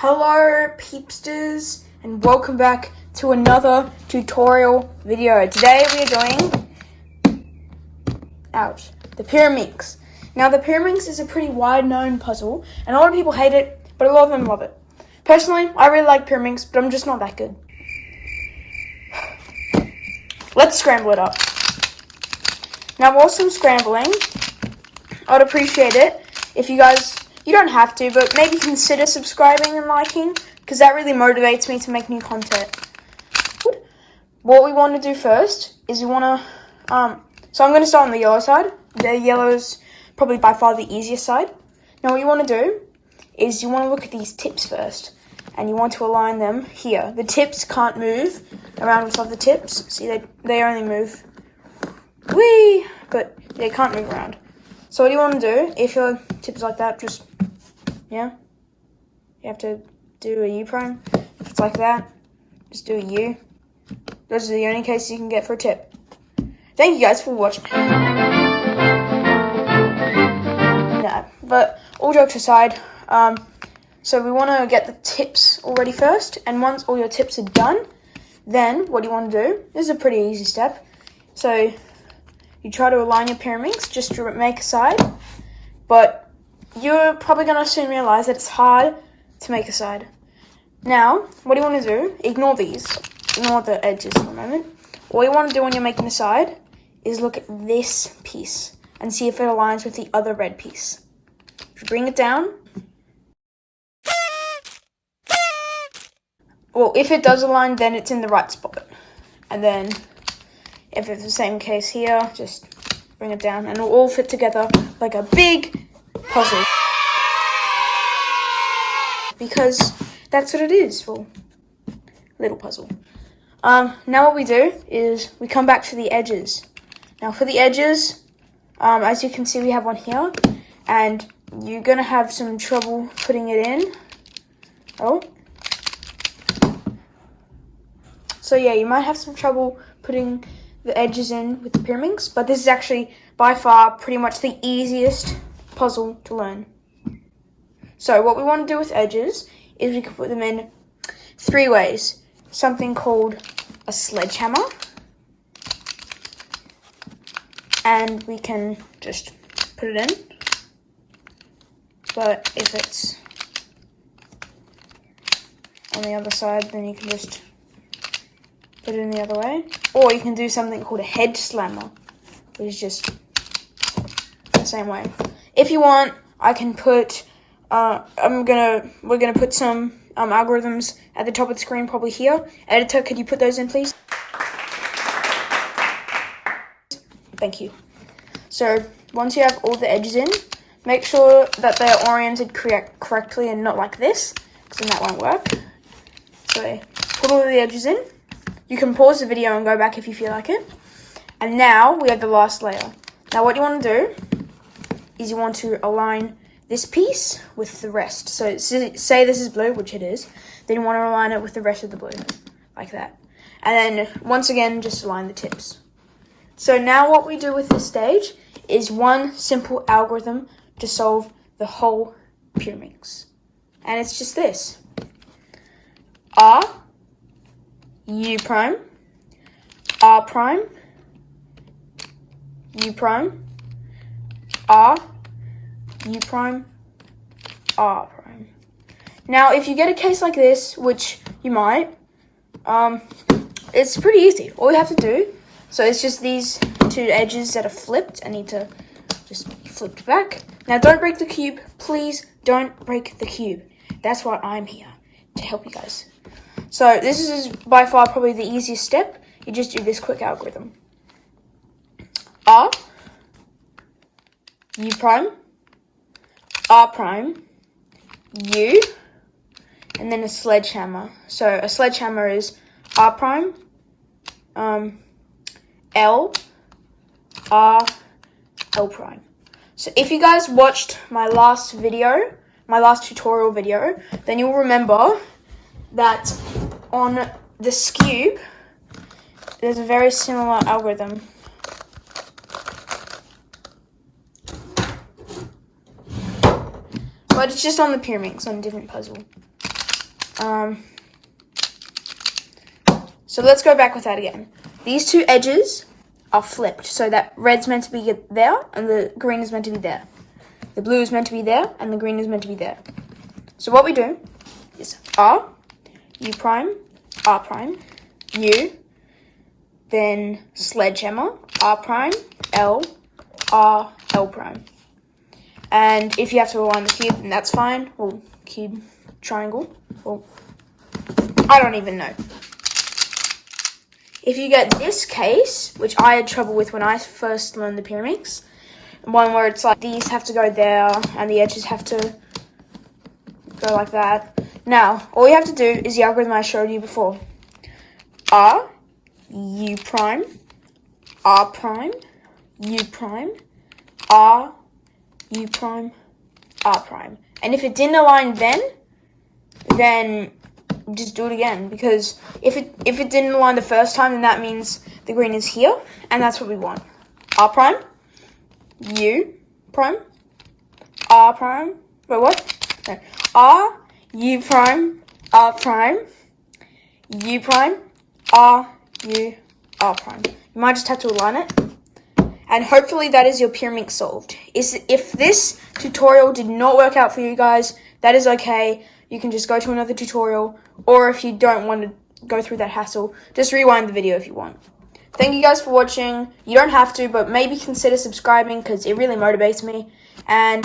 Hello peepsters and welcome back to another tutorial video. Today we are doing the Pyraminx. Now the Pyraminx is a pretty wide known puzzle and a lot of people hate it, but a lot of them love it. Personally, I really like Pyraminx, but I'm just not that good. Let's scramble it up. Now whilst I'm scrambling, I'd appreciate it if you guys, you don't have to, but maybe consider subscribing and liking, because that really motivates me to make new content. What we want to do first is we want to, so I'm going to start on the yellow side. The yellow is probably by far the easiest side. Now what you want to do is you want to look at these tips first, and you want to align them here. The tips can't move around with other tips. See, they only move, but they can't move around. So what you want to do, if your tip's like that, just, you have to do a U prime. If it's like that, just do a U. Those are the only cases you can get for a tip. Thank you guys for watching. No, but all jokes aside, so we want to get the tips all ready first, and once all your tips are done, then what you want to do, this is a pretty easy step, so you try to align your Pyraminx just to make a side, but you're probably going to soon realize that it's hard to make a side. Now, what you want to do, ignore these, ignore the edges for a moment. All you want to do when you're making a side is look at this piece and see if it aligns with the other red piece. If you bring it down, well, if it does align, then it's in the right spot. And then, if it's the same case here, just bring it down and it'll all fit together like a big puzzle. Because that's what it is, well, little puzzle. Now what we do is we come back to the edges. Now for the edges, as you can see, we have one here, and you're gonna have some trouble putting it in. So yeah, you might have some trouble putting the edges in with the Pyraminx, but this is actually by far pretty much the easiest puzzle to learn. So what we want to do with edges is we can put them in 3 ways. Something called a sledgehammer, and we can just put it in, but if it's on the other side, then you can just put it in the other way. Or you can do something called a hedge slammer, which is just the same way. If you want, I can put, we're gonna put some algorithms at the top of the screen, probably here. Editor, could you put those in, please? Thank you. So once you have all the edges in, make sure that they're oriented correctly and not like this, because then that won't work. So put all the edges in. You can pause the video and go back if you feel like it. And now we have the last layer. Now what you want to do is you want to align this piece with the rest. So say this is blue, which it is, then you want to align it with the rest of the blue, like that. And then once again, just align the tips. So now what we do with this stage is one simple algorithm to solve the whole Pyraminx. And it's just this. R, U prime, R prime, U prime, R, U prime, R prime. Now, if you get a case like this, which you might, it's pretty easy. All you have to do, so it's just these 2 edges that are flipped and need to just be flipped back. Now, don't break the cube. Please don't break the cube. That's why I'm here, to help you guys. So this is by far probably the easiest step. You just do this quick algorithm. R, U prime, R prime, U, and then a sledgehammer. So a sledgehammer is R prime, L, R, L prime. So if you guys watched my last tutorial video, then you'll remember that on this cube, there's a very similar algorithm. But it's just on the Pyraminx, on a different puzzle. So let's go back with that again. These two edges are flipped, so that red's meant to be there and the green is meant to be there. The blue is meant to be there and the green is meant to be there. So what we do is R, U prime, R prime, U, then sledgehammer, R prime, L, R, L prime. And if you have to align the cube, then that's fine. Well, cube, triangle, well, I don't even know. If you get this case, which I had trouble with when I first learned the Pyraminx, one where it's like these have to go there and the edges have to go like that. Now, all you have to do is the algorithm I showed you before. R, U prime, R prime, U prime, R, U prime, R prime. And if it didn't align then just do it again, because if it didn't align the first time, then that means the green is here, and that's what we want. R prime, U prime, R prime, wait, what? No. R, U prime, R prime, U prime, R, U, R prime. You might just have to align it. And hopefully that is your Pyraminx solved. If this tutorial did not work out for you guys, that is okay. You can just go to another tutorial, or if you don't want to go through that hassle, just rewind the video if you want. Thank you guys for watching. You don't have to, but maybe consider subscribing because it really motivates me. And